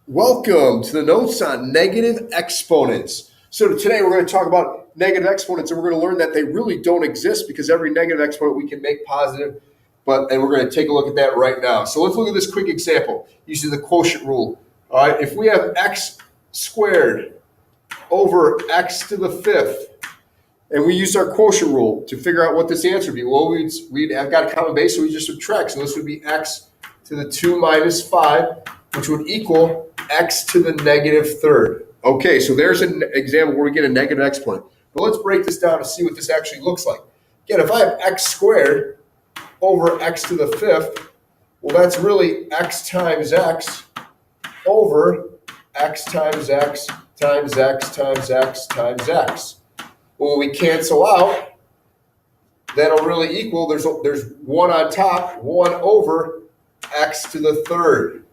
Welcome to the notes on negative exponents. So today we're going to talk about negative exponents, and we're going to learn that they really don't exist because every negative exponent we can make positive, and we're going to take a look at that right now. So let's look at this quick example using the quotient rule. All right, if we have x squared over x to the fifth, and we use our quotient rule to figure out what this answer would be, well, we'd have got a common base, so we just subtract. So this would be x to the 2 minus 5, which would equal x to the negative third. Okay, so there's an example where we get a negative exponent. But let's break this down to see what this actually looks like. Again, if I have x squared over x to the fifth, well, that's really x times x over x times x times x times x times x. When we cancel out, that'll really equal, there's 1 on top, 1 over x to the third.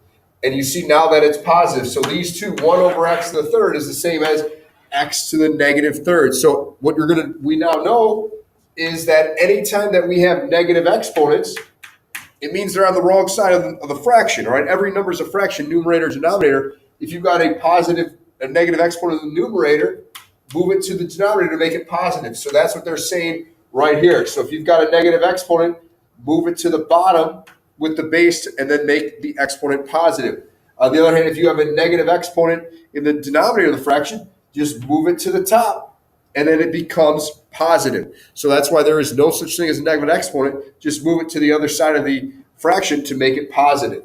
And you see now that it's positive. So these two, 1 over x to the third is the same as x to the negative third. So what we now know is that anytime that we have negative exponents, it means they're on the wrong side of the fraction, all right? Every number is a fraction, numerator to denominator. If you've got a negative exponent in the numerator, move it to the denominator to make it positive. So that's what they're saying right here. So if you've got a negative exponent, move it to the bottom with the base and then make the exponent positive. On the other hand, if you have a negative exponent in the denominator of the fraction, just move it to the top and then it becomes positive. So that's why there is no such thing as a negative exponent. Just move it to the other side of the fraction to make it positive.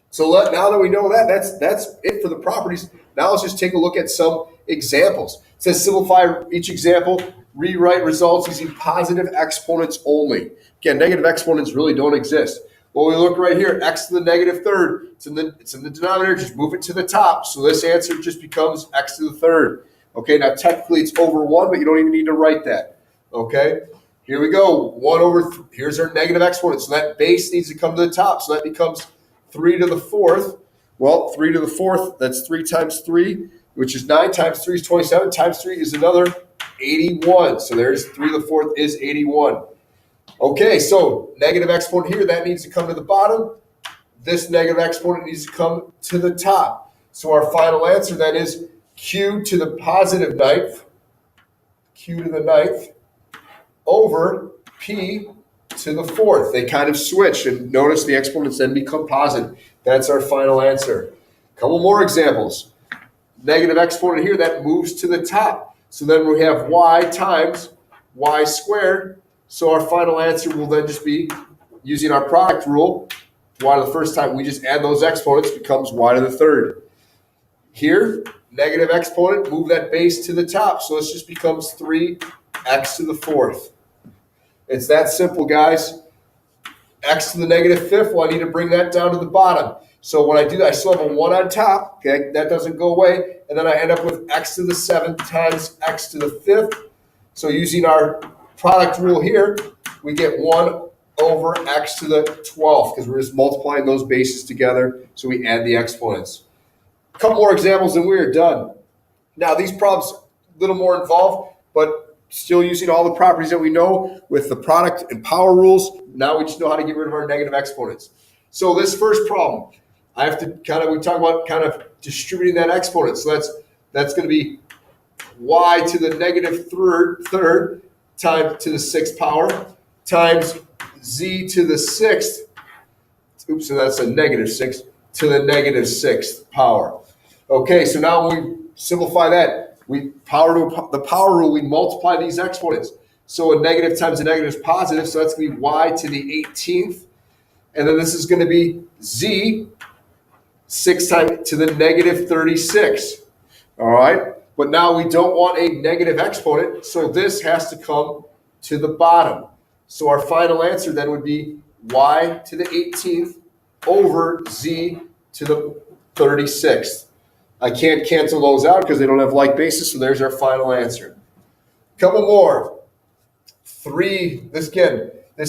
So now that we know that, that's it for the properties. Now let's just take a look at some examples. It says simplify each example, rewrite results using positive exponents only. Again, negative exponents really don't exist. Well, we look right here, x to the negative third. It's in the denominator, just move it to the top. So this answer just becomes x to the third. Okay, now technically it's over 1, but you don't even need to write that. Okay, here we go, 1 over, here's our negative exponent. So that base needs to come to the top. So that becomes 3 to the fourth. Well, 3 to the fourth, that's 3 times 3, which is 9 times 3 is 27, times 3 is another 81. So there's 3 to the fourth is 81. Okay, so negative exponent here, that needs to come to the bottom. This negative exponent needs to come to the top. So our final answer then is q to the positive ninth, q to the ninth, over p to the fourth. They kind of switch, and notice the exponents then become positive. That's our final answer. A couple more examples. Negative exponent here, that moves to the top. So then we have y times y squared. So our final answer will then just be, using our product rule, y to the first time, we just add those exponents, becomes y to the third. Here, negative exponent, move that base to the top. So this just becomes 3x to the fourth. It's that simple, guys. X to the negative fifth, well, I need to bring that down to the bottom. So when I do that, I still have a 1 on top. Okay, that doesn't go away. And then I end up with x to the seventh times x to the fifth. So using our product rule here, we get 1 over x to the 12th because we're just multiplying those bases together. So we add the exponents. A couple more examples and we are done. Now these problems a little more involved, but still using all the properties that we know with the product and power rules. Now we just know how to get rid of our negative exponents. So this first problem, I have to we talk about kind of distributing that exponent. So that's going to be y to the negative third times to the sixth power times z to the sixth. Oops, so that's a negative 6 to the negative sixth power. Okay, so now when we simplify that, the power rule, we multiply these exponents. So a negative times a negative is positive, so that's going to be y to the 18th. And then this is going to be z 6 times to the negative 36. All right? But now we don't want a negative exponent, so this has to come to the bottom. So our final answer then would be y to the 18th over z to the 36th. I can't cancel those out because they don't have like bases, so there's our final answer. Couple more. 3, this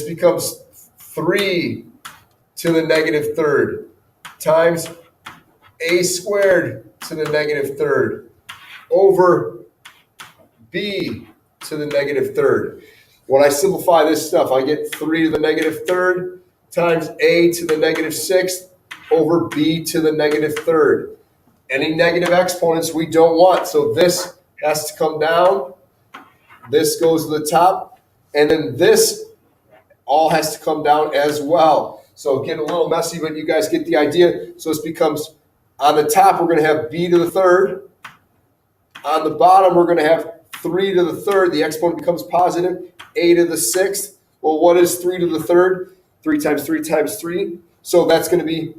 becomes 3 to the negative third times a squared to the negative third over b to the negative third. When I simplify this stuff, I get 3 to the negative third times a to the negative sixth over b to the negative third. Any negative exponents we don't want. So this has to come down. This goes to the top. And then this all has to come down as well. So getting a little messy, but you guys get the idea. So this becomes, on the top, we're going to have b to the third. On the bottom, we're going to have 3 to the third. The exponent becomes positive. A to the sixth. Well, what is 3 to the third? 3 times 3 times 3. So that's going to be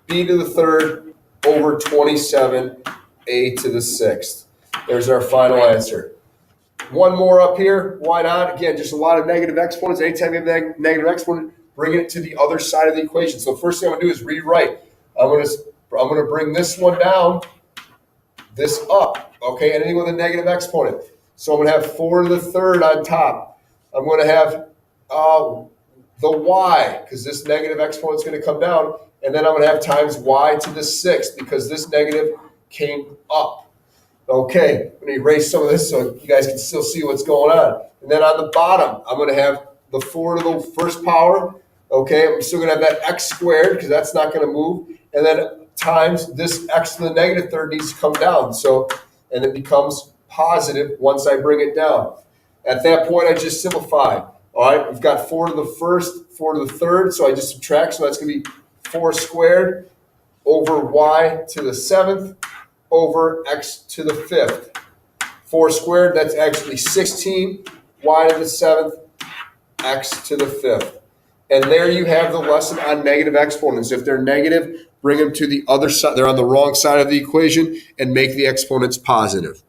b to the third over 27, a to the sixth. There's our final answer. One more up here. Why not? Again, just a lot of negative exponents. Anytime you have a negative exponent, bring it to the other side of the equation. So the first thing I'm going to do is rewrite. I'm going to bring this one down, this up. Okay, anything with a negative exponent. So I'm going to have 4 to the third on top. I'm going to have the y, because this negative exponent is going to come down. And then I'm going to have times y to the sixth, because this negative came up. Okay, I'm going to erase some of this so you guys can still see what's going on. And then on the bottom, I'm going to have the 4 to the first power. Okay, I'm still going to have that x squared, because that's not going to move. And then times this x to the negative third needs to come down. So, and it becomes positive once I bring it down. At that point, I just simplify. All right, we've got 4 to the first, 4 to the third. So I just subtract. So that's going to be 4 squared over y to the seventh over x to the fifth. 4 squared, that's actually 16, y to the seventh, x to the fifth. And there you have the lesson on negative exponents. If they're negative, bring them to the other side. They're on the wrong side of the equation and make the exponents positive.